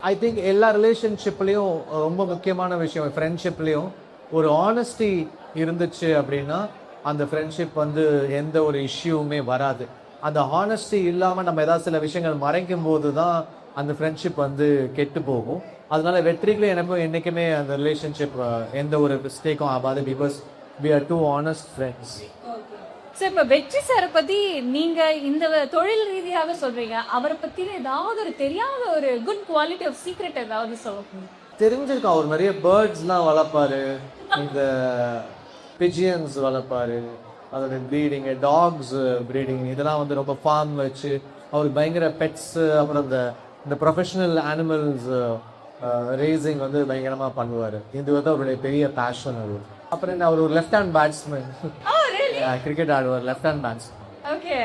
I think எல்லா ரிலேஷன்ஷிப்லேயும் ரொம்ப முக்கியமான விஷயம் ஃப்ரெண்ட்ஷிப்லேயும் ஒரு ஆனஸ்டி இருந்துச்சு அப்படின்னா அந்த ஃப்ரெண்ட்ஷிப் வந்து எந்த ஒரு இஷ்யூவுமே வராது. அந்த ஹானஸ்டி இல்லாமல் நம்ம ஏதாவது சில விஷயங்கள் மறைக்கும் போது தான் அந்த ஃப்ரெண்ட்ஷிப் வந்து கெட்டு போகும். அதனால வெற்றிகளும் எனக்கும் என்றைக்குமே அந்த ரிலேஷன்ஷிப் எந்த ஒரு மிஸ்டேக்கும் ஆகாது. Because we are too honest friends. Sir, இப்போ வெற்றி சாரை பத்தி நீங்க இந்த தொழில் ரீதியாக சொல்றீங்க, அவரை பத்தி ஏதாவது ஒரு தெரியாத ஒரு குட் குவாலிட்டி ஆஃப் சீக்ரெட் ஏதாவது சொல்லுங்க. தெரிஞ்சிருக்கா அவர் நிறைய பேர்ட்ஸ்லாம் வளர்ப்பாரு, இந்த பிஜியன்ஸ் வளர்ப்பாரு, அதோட ப்ரீடிங்கு, டாக்ஸ் ப்ரீடிங், இதெல்லாம் வந்து ரொம்ப ஃபார்ம் வச்சு அவர் பயங்கர பெட்ஸு, அப்புறம் இந்த ப்ரொஃபஷனல் அனிமல்ஸ் ரேசிங் வந்து பயங்கரமாக பண்ணுவார். இது வந்து அவருடைய பெரிய பேஷன். அது அப்புறம் அவர் ஒரு லெஃப்ட் ஹேண்ட் பேட்ஸ்மேன், கிரிக்கெட் ஆடுவார், லெஃப்ட் ஹேண்ட் பேட்ஸ்மேன். ஓகே.